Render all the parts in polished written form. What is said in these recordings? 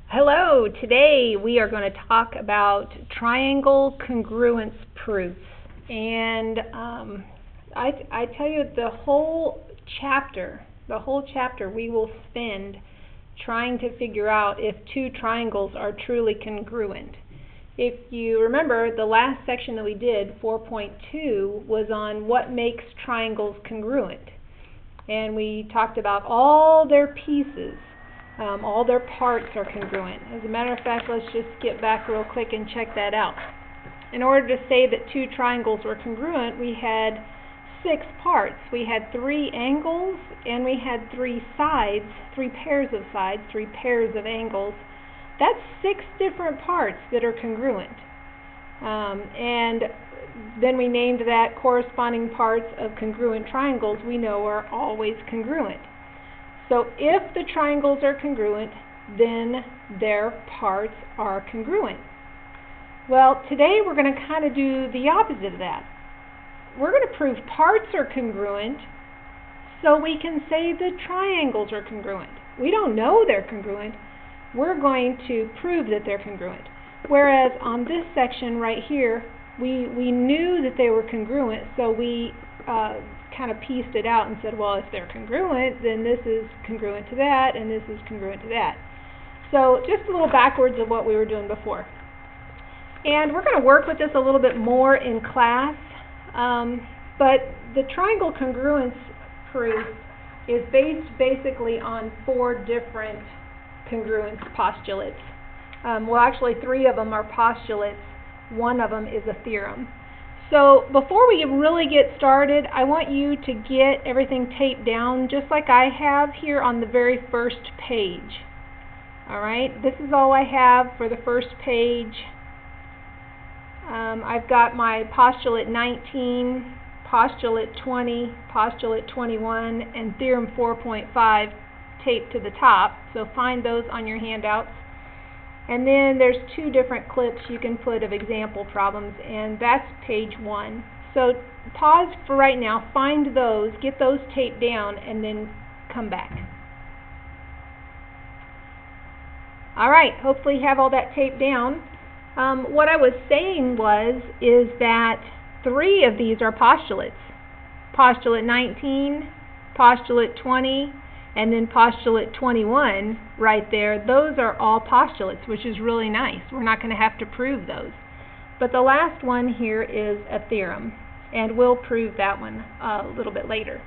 Hello, today we are going to talk about triangle congruence proofs. And I tell you, the whole chapter we will spend trying to figure out if two triangles are truly congruent. If you remember, the last section that we did, 4.2, was on what makes triangles congruent. And we talked about all their pieces. All their parts are congruent. As a matter of fact, let's just skip back real quick and check that out. In order to say that two triangles were congruent, we had 6 parts. We had 3 angles, and we had 3 sides, 3 pairs of sides, 3 pairs of angles. That's 6 different parts that are congruent. And then we named that corresponding parts of congruent triangles we know are always congruent. So if the triangles are congruent, then their parts are congruent. Well, today we're going to kind of do the opposite of that. We're going to prove parts are congruent so we can say the triangles are congruent. We don't know they're congruent. We're going to prove that they're congruent. Whereas on this section right here, we knew that they were congruent, so we kind of pieced it out and said, well, if they're congruent, then this is congruent to that, and this is congruent to that. So just a little backwards of what we were doing before. And we're going to work with this a little bit more in class, but the triangle congruence proof is based basically on 4 different congruence postulates. Well, actually 3 of them are postulates. 1 of them is a theorem. So before we really get started, I want you to get everything taped down just like I have here on the very first page. Alright, this is all I have for the first page. I've got my postulate 19, postulate 20, postulate 21, and theorem 4.5 taped to the top. So find those on your handouts. And then there's 2 different clips you can put of example problems, and that's page 1. So pause for right now, find those, get those taped down, and then come back. Alright, hopefully you have all that taped down. What I was saying is that 3 of these are postulates. Postulate 19, postulate 20, and then postulate 21 right there, those are all postulates, which is really nice. We're not going to have to prove those. But the last one here is a theorem, and we'll prove that one a little bit later.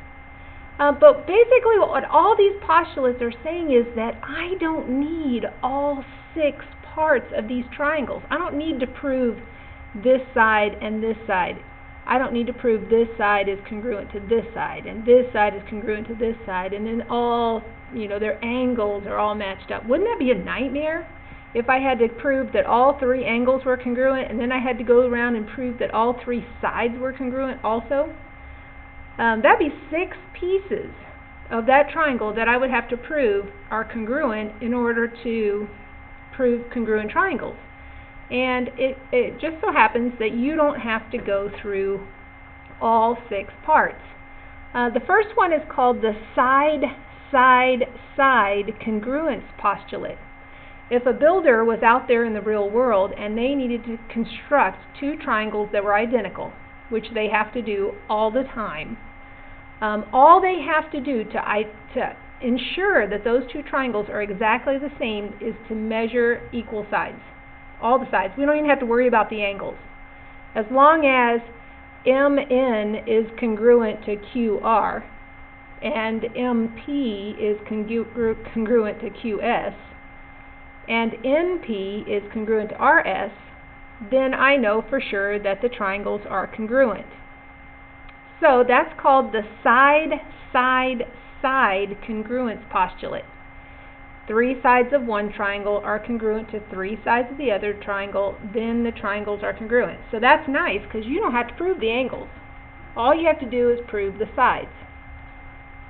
But basically what all these postulates are saying is that I don't need all 6 parts of these triangles. I don't need to prove this side and this side. I don't need to prove this side is congruent to this side, and this side is congruent to this side, and then all, their angles are all matched up. Wouldn't that be a nightmare if I had to prove that all 3 angles were congruent, and then I had to go around and prove that all 3 sides were congruent also? That'd be 6 pieces of that triangle that I would have to prove are congruent in order to prove congruent triangles. And it just so happens that you don't have to go through all 6 parts. The first one is called the side-side-side congruence postulate. If a builder was out there in the real world and they needed to construct 2 triangles that were identical, which they have to do all the time, all they have to do to ensure that those 2 triangles are exactly the same is to measure equal sides. All the sides. We don't even have to worry about the angles. As long as MN is congruent to QR and MP is congruent to QS and NP is congruent to RS, then I know for sure that the triangles are congruent. So that's called the side-side-side congruence postulate. 3 sides of one triangle are congruent to 3 sides of the other triangle, then the triangles are congruent. So that's nice because you don't have to prove the angles. All you have to do is prove the sides.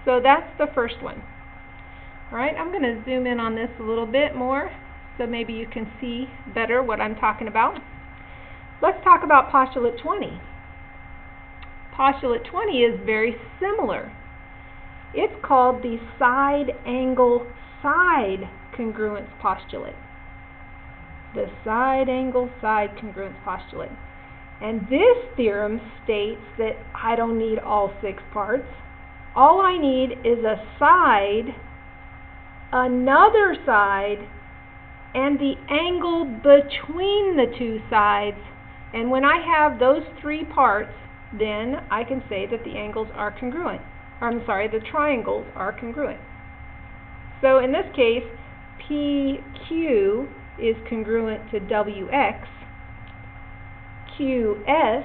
So that's the first one. Alright, I'm going to zoom in on this a little bit more so maybe you can see better what I'm talking about. Let's talk about postulate 20. Postulate 20 is very similar. It's called the side-angle-side congruence postulate. the side angle side congruence postulate. And this theorem states that I don't need all 6 parts. All I need is a side, another side, and the angle between the 2 sides. And when I have those 3 parts, then I can say that the angles are congruent. The triangles are congruent. So in this case, PQ is congruent to WX. QS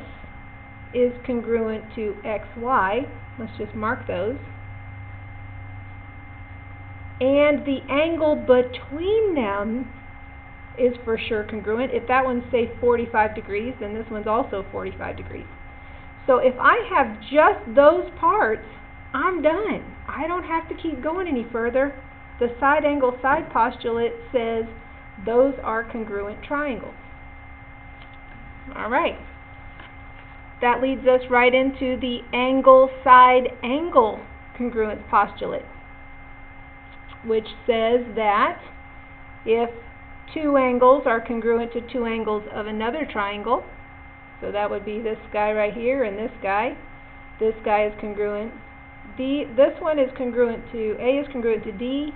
is congruent to XY. Let's just mark those. And the angle between them is for sure congruent. If that one's, say, 45 degrees, then this one's also 45 degrees. So if I have just those parts, I'm done. I don't have to keep going any further. The side angle side postulate says those are congruent triangles. All right. That leads us right into the angle side angle congruence postulate, which says that if 2 angles are congruent to 2 angles of another triangle, so that would be this guy right here and this guy is congruent. This one is congruent to, A is congruent to D,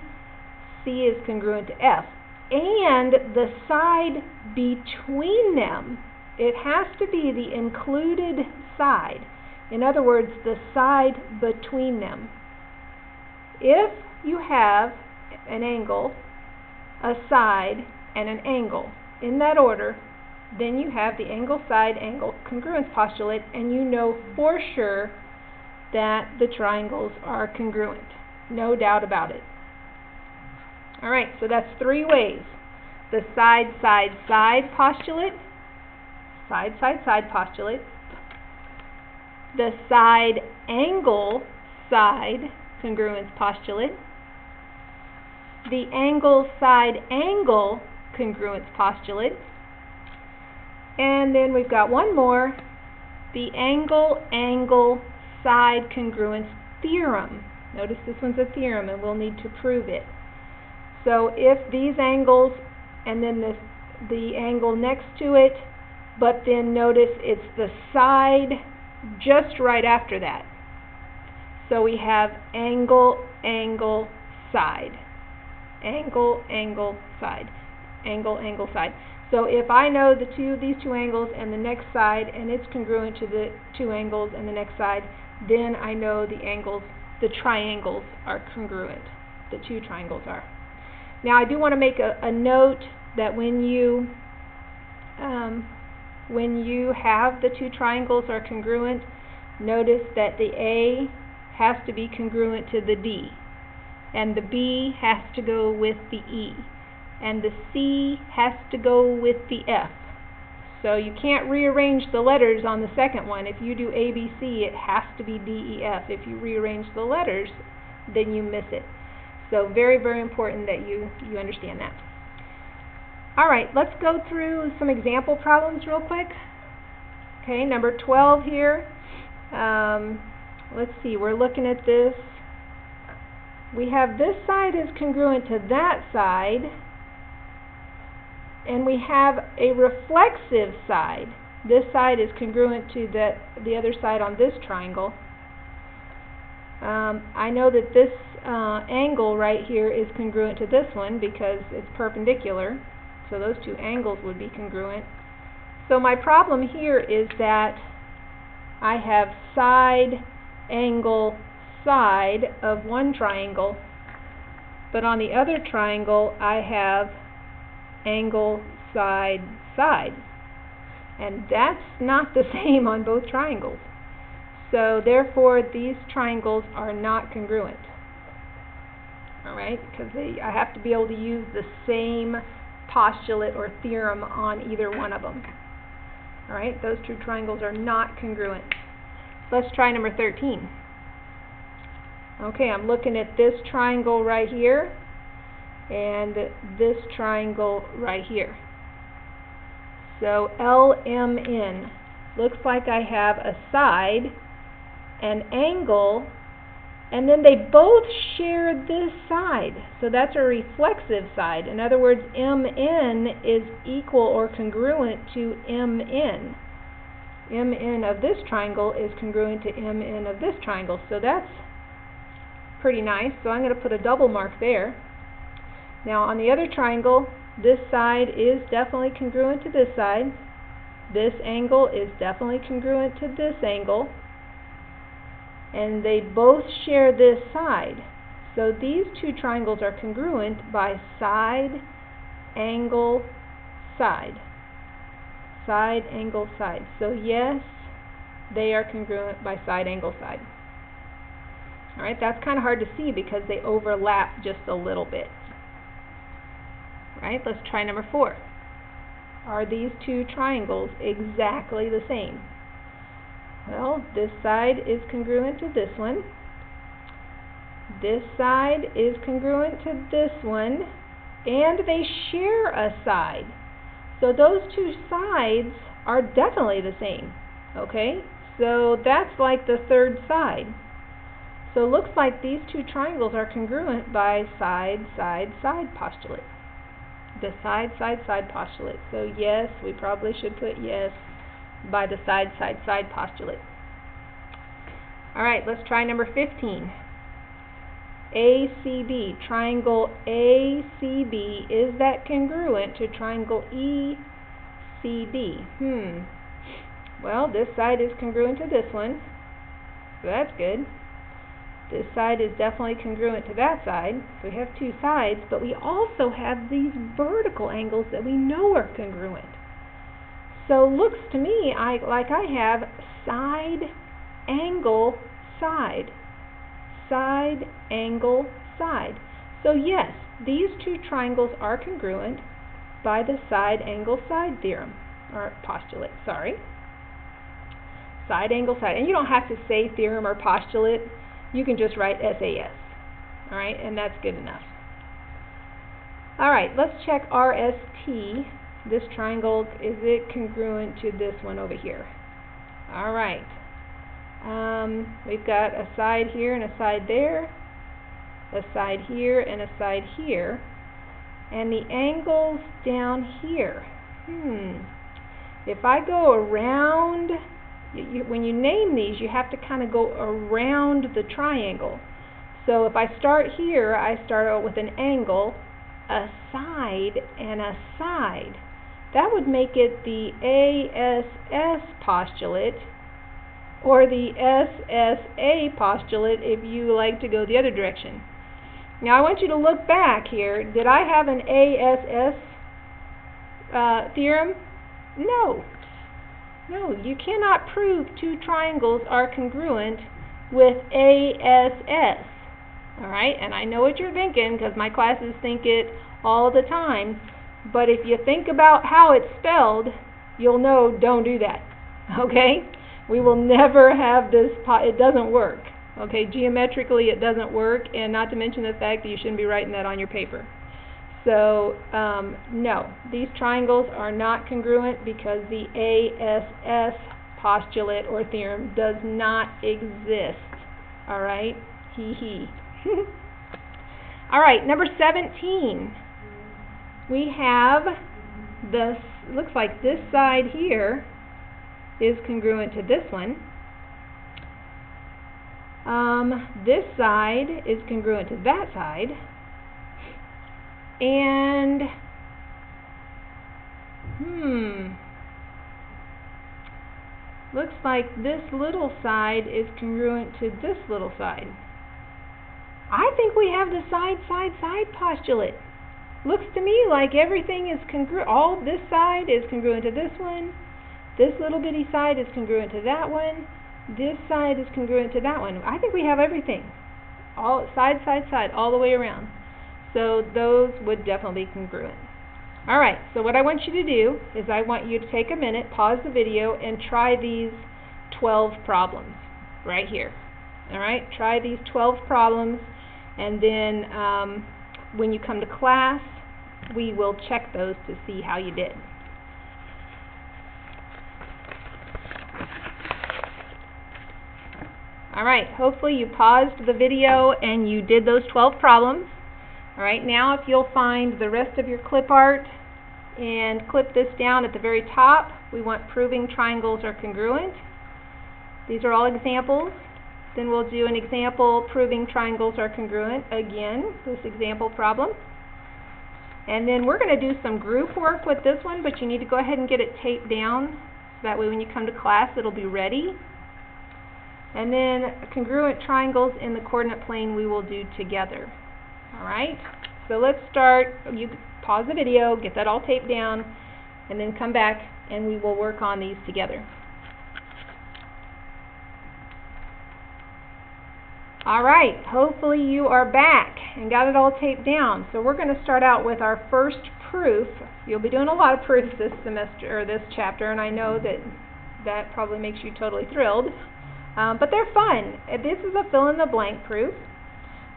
C is congruent to F. And the side between them, it has to be the included side. In other words, the side between them. If you have an angle, a side, and an angle in that order, then you have the angle side angle congruence postulate, and you know for sure that the triangles are congruent. No doubt about it. Alright, so that's 3 ways. The side side side postulate, side side side postulate, the side angle side congruence postulate, the angle side angle congruence postulate, and then we've got one more, the angle angle side congruence theorem. Notice this one's a theorem and we'll need to prove it. So if these angles and then the angle next to it, but then notice it's the side just right after that. So we have angle, angle, side. Angle, angle, side. Angle, angle, side. So if I know these two angles and the next side, and it's congruent to the 2 angles and the next side, then I know the triangles are congruent. The 2 triangles are. Now I do want to make a note that when you have the 2 triangles are congruent, notice that the A has to be congruent to the D, and the B has to go with the E, and the C has to go with the F. So you can't rearrange the letters on the second one. If you do A, B, C, it has to be D, E, F. If you rearrange the letters, then you miss it. So very, very important that you understand that. Alright, let's go through some example problems real quick. Okay, number 12 here. Let's see, we're looking at this. We have this side is congruent to that side, and we have a reflexive side. This side is congruent to the other side on this triangle. I know that this angle right here is congruent to this one because it's perpendicular, so those 2 angles would be congruent. So my problem here is that I have side, angle, side of one triangle, but on the other triangle I have angle, side, side. And that's not the same on both triangles. So therefore these triangles are not congruent. Alright, because I have to be able to use the same postulate or theorem on either one of them. Alright, those 2 triangles are not congruent. Let's try number 13. Okay, I'm looking at this triangle right here and this triangle right here. So LMN looks like I have a side, an angle, And then they both share this side. So that's a reflexive side. In other words, MN is equal or congruent to MN. MN of this triangle is congruent to MN of this triangle. So that's pretty nice. So I'm going to put a double mark there. Now on the other triangle, this side is definitely congruent to this side. This angle is definitely congruent to this angle. And they both share this side. So these two triangles are congruent by side, angle, side. Side, angle, side. So yes, they are congruent by side, angle, side. Alright, that's kind of hard to see because they overlap just a little bit. Alright, let's try number 4. Are these two triangles exactly the same? Well, this side is congruent to this one. This side is congruent to this one. And they share a side. So those two sides are definitely the same. Okay? So that's like the third side. So it looks like these two triangles are congruent by side, side, side postulate. The side, side, side postulate. So yes, we probably should put yes by the side, side, side postulate. Alright, let's try number 15. ACB, triangle ACB, is that congruent to triangle ECD? Well, this side is congruent to this one, so that's good. This side is definitely congruent to that side, so we have two sides, but we also have these vertical angles that we know are congruent. So looks to me like I have side, angle, side. Side, angle, side. So yes, these two triangles are congruent by the side, angle, side theorem, or postulate, sorry. Side, angle, side. And you don't have to say theorem or postulate. You can just write SAS. Alright, and that's good enough. Alright, let's check RST. This triangle, is it congruent to this one over here? Alright. We've got a side here and a side there, a side here and a side here, and the angles down here. If I go around, when you name these, you have to kind of go around the triangle. So if I start here, I start out with an angle, a side, and a side. That would make it the ASS postulate, or the SSA postulate if you like to go the other direction. Now I want you to look back here. Did I have an ASS theorem? No. No, you cannot prove two triangles are congruent with ASS. Alright, and I know what you're thinking because my classes think it all the time. But if you think about how it's spelled, you'll know don't do that. Okay? We will never have this, it doesn't work. Okay, geometrically it doesn't work, and not to mention the fact that you shouldn't be writing that on your paper. So, no, these triangles are not congruent because the ASS postulate or theorem does not exist. Alright? Hee hee. Alright, number 17. We have this, looks like this side here is congruent to this one. This side is congruent to that side. And looks like this little side is congruent to this little side. I think we have the side, side, side postulate. Looks to me like everything is congruent. All this side is congruent to this one. This little bitty side is congruent to that one. This side is congruent to that one. I think we have everything. All side, side, side, all the way around. So those would definitely be congruent. Alright, so what I want you to do is I want you to take a minute, pause the video, and try these 12 problems right here. Alright, try these 12 problems, and then when you come to class, we will check those to see how you did. Alright, hopefully you paused the video and you did those 12 problems. Alright, now if you'll find the rest of your clip art and clip this down at the very top, we want proving triangles are congruent. These are all examples. Then we'll do an example proving triangles are congruent, again, this example problem. And then we're going to do some group work with this one, but you need to go ahead and get it taped down, so that way when you come to class it'll be ready. And then congruent triangles in the coordinate plane we will do together. Alright, so let's start. You pause the video, get that all taped down, and then come back and we will work on these together. Alright, hopefully you are back and got it all taped down. So we're going to start out with our first proof. You'll be doing a lot of proofs this semester, or this chapter, and I know that probably makes you totally thrilled. But they're fun. This is a fill-in-the-blank proof.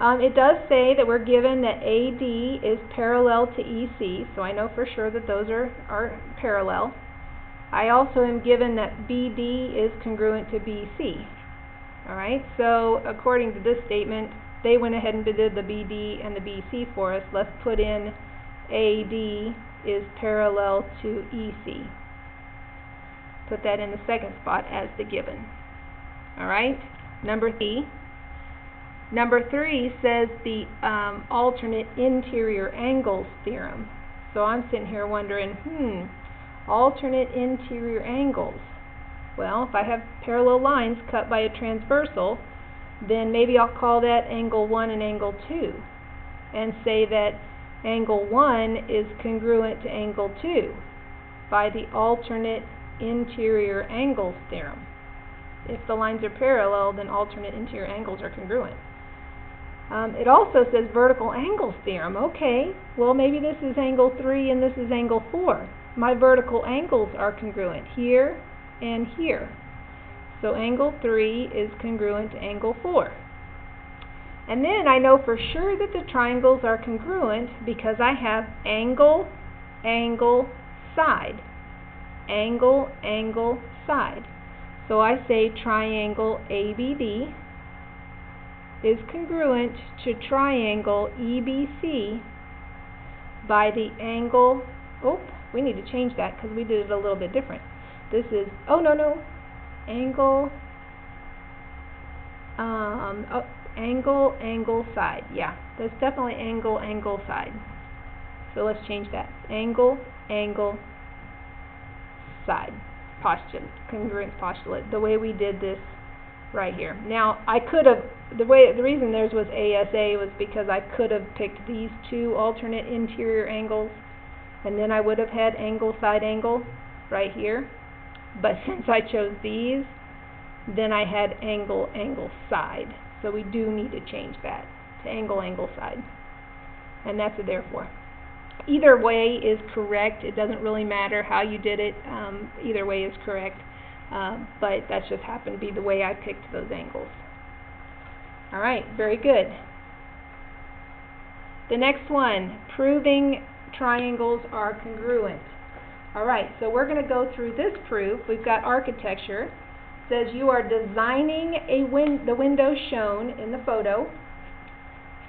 It does say that we're given that AD is parallel to EC, so I know for sure that those are parallel. I also am given that BD is congruent to BC. Alright, so according to this statement, they went ahead and did the BD and the BC for us. Let's put in AD is parallel to EC. Put that in the second spot as the given. Alright, number 3. Number 3 says the alternate interior angles theorem. So I'm sitting here wondering, alternate interior angles. Well, if I have parallel lines cut by a transversal, then maybe I'll call that angle 1 and angle 2, and say that angle 1 is congruent to angle 2 by the alternate interior angles theorem. If the lines are parallel, then alternate interior angles are congruent. It also says vertical angles theorem. Okay, well maybe this is angle 3 and this is angle 4. My vertical angles are congruent here and here. So angle 3 is congruent to angle 4. And then I know for sure that the triangles are congruent because I have angle, angle, side. Angle, angle, side. So I say triangle ABD is congruent to triangle EBC by the angle, we need to change that because we did it a little bit different. This is, angle, angle, angle, side. Yeah, that's definitely angle, angle, side. So let's change that. Angle, angle, side. Postulate, congruence postulate, the way we did this right here. Now, I could have, the reason theirs was ASA was because I could have picked these two alternate interior angles, and then I would have had angle, side, angle right here. But since I chose these, then I had angle, angle, side. So we do need to change that to angle, angle, side. And that's a therefore. Either way is correct. It doesn't really matter how you did it. Either way is correct. But that just happened to be the way I picked those angles. Alright, very good. The next one, proving triangles are congruent. Alright, so we're going to go through this proof. We've got architecture. It says you are designing the window shown in the photo.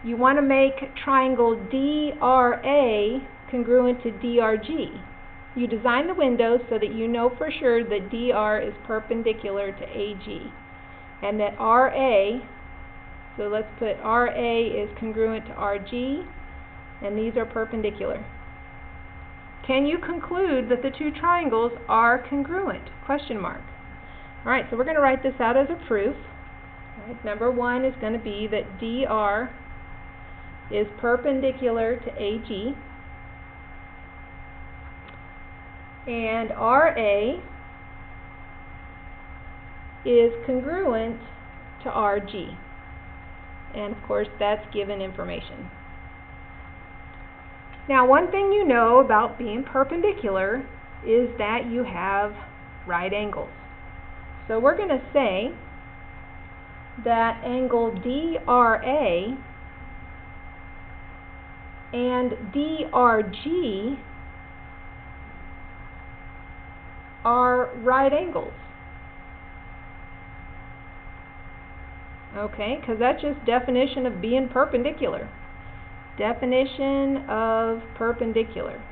You want to make triangle DRA congruent to DRG. You design the windows so that you know for sure that DR is perpendicular to AG. And that RA, so let's put RA is congruent to RG, and these are perpendicular. Can you conclude that the two triangles are congruent? Question mark. Alright, so we're going to write this out as a proof. Right, number 1 is going to be that DR is perpendicular to AG, and RA is congruent to RG. And of course that's given information. Now one thing you know about being perpendicular is that you have right angles. So we're going to say that angle DRA and DRG are right angles. Okay, because that's just definition of being perpendicular. Definition of perpendicular.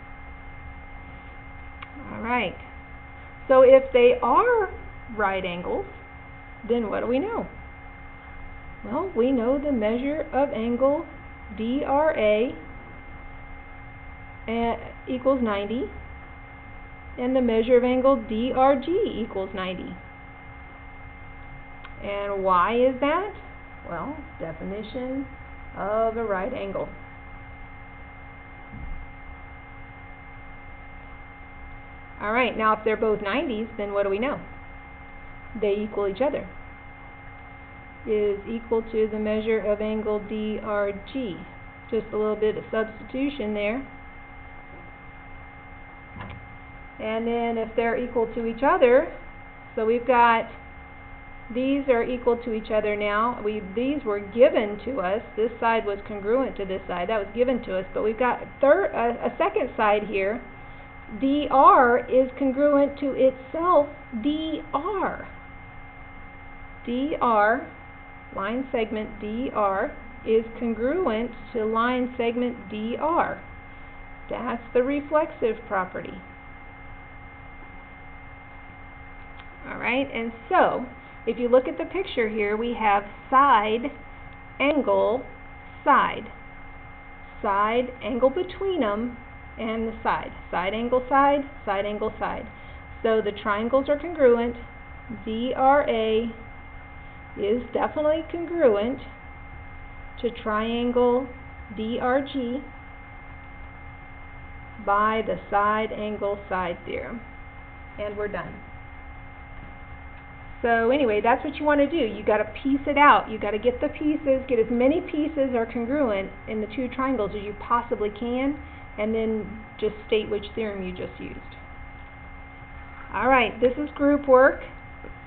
Alright, so if they are right angles, then what do we know? Well, we know the measure of angle DRA equals 90, and the measure of angle DRG equals 90. And why is that? Well, definition of a right angle. Alright, now if they're both 90s, then what do we know? They equal each other. Is equal to the measure of angle DRG. Just a little bit of substitution there. And then if they're equal to each other, so we've got these are equal to each other now. These were given to us. This side was congruent to this side. That was given to us. But we've got a second side here. DR is congruent to itself, DR. DR, line segment DR, is congruent to line segment DR. That's the reflexive property. Alright, and so, if you look at the picture here, we have side, angle, side. Side, angle between them, and the side. Side, angle, side, side, angle, side. So the triangles are congruent. DRA is definitely congruent to triangle DRG by the side, angle, side theorem. And we're done. So anyway, that's what you want to do. You got to piece it out. You got to get the pieces, get as many pieces are congruent in the two triangles as you possibly can, and then just state which theorem you just used. Alright, this is group work,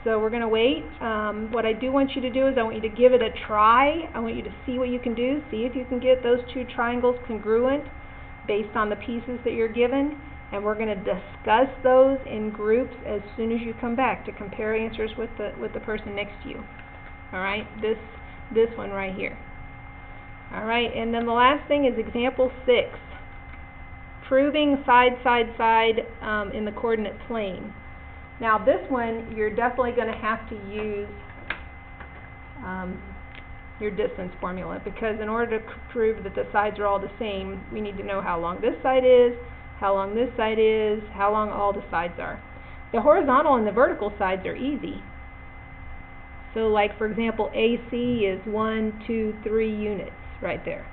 so we're going to wait. What I do want you to do is I want you to give it a try. I want you to see what you can do. See if you can get those two triangles congruent based on the pieces that you're given. And we're going to discuss those in groups as soon as you come back to compare answers with the person next to you. Alright, this one right here. Alright, and then the last thing is example 6. Proving side, side, side in the coordinate plane. Now this one, you're definitely going to have to use your distance formula, because in order to prove that the sides are all the same, we need to know how long this side is, how long this side is, how long all the sides are. The horizontal and the vertical sides are easy. So like for example, AC is 1, 2, 3 units right there.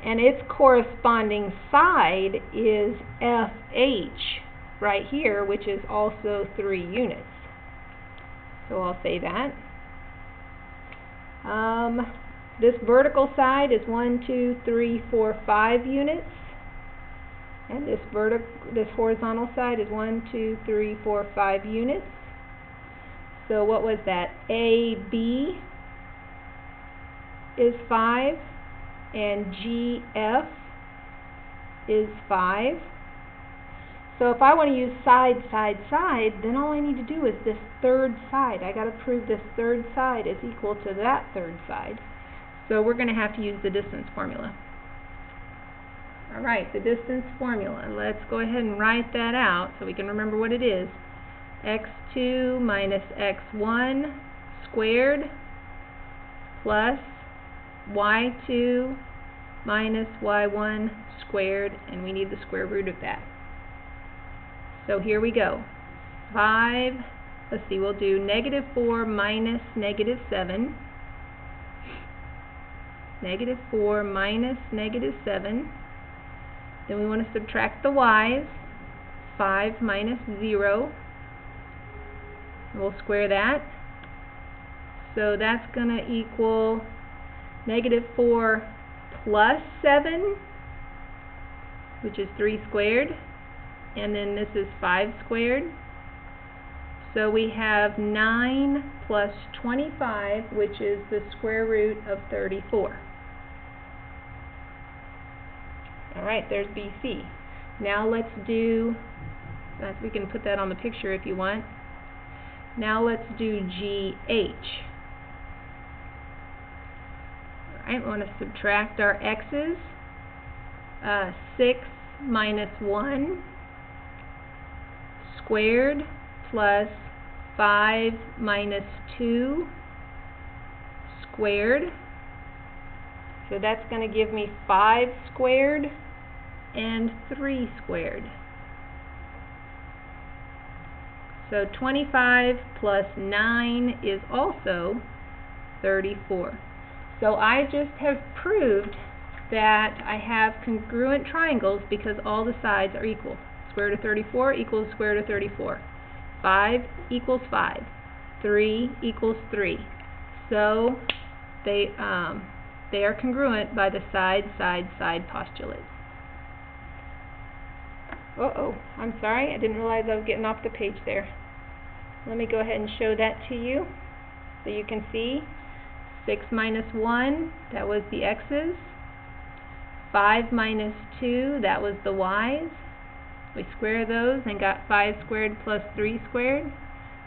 And its corresponding side is FH right here, which is also 3 units. So I'll say that. This vertical side is 1, 2, 3, 4, 5 units. And this horizontal side is 1, 2, 3, 4, 5 units. So what was that? AB is 5 and GF is 5. So if I want to use side, side, side, then all I need to do is this third side. I got to prove this third side is equal to that third side. So we're going to have to use the distance formula. Alright, the distance formula. Let's go ahead and write that out so we can remember what it is. x2 minus x1 squared plus y2 minus y1 squared, and we need the square root of that. So here we go. 5, let's see, we'll do negative 4 minus negative 7. Negative 4 minus negative 7. Then we want to subtract the y's. 5 minus 0. We'll square that. So that's going to equal negative 4 plus 7, which is 3 squared. And then this is 5 squared. So we have 9 plus 25, which is the square root of 34. Alright, there's BC. Now let's do, we can put that on the picture if you want. Now let's do GH. Alright, we want to subtract our x's. 6 minus 1 squared plus 5 minus 2 squared. So that's going to give me 5 squared and 3 squared. So 25 plus 9 is also 34. So I just have proved that I have congruent triangles because all the sides are equal. Square root of 34 equals square root of 34. 5 equals 5. 3 equals 3. So they are congruent by the side, side, side postulate. Uh-oh, I'm sorry, I didn't realize I was getting off the page there. Let me go ahead and show that to you so you can see. 6 minus 1, that was the x's. 5 minus 2, that was the y's. We square those and got 5 squared plus 3 squared.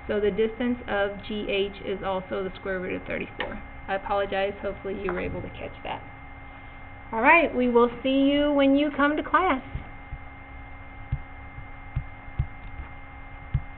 So the distance of GH is also the square root of 34. I apologize, hopefully you were able to catch that. Alright, we will see you when you come to class.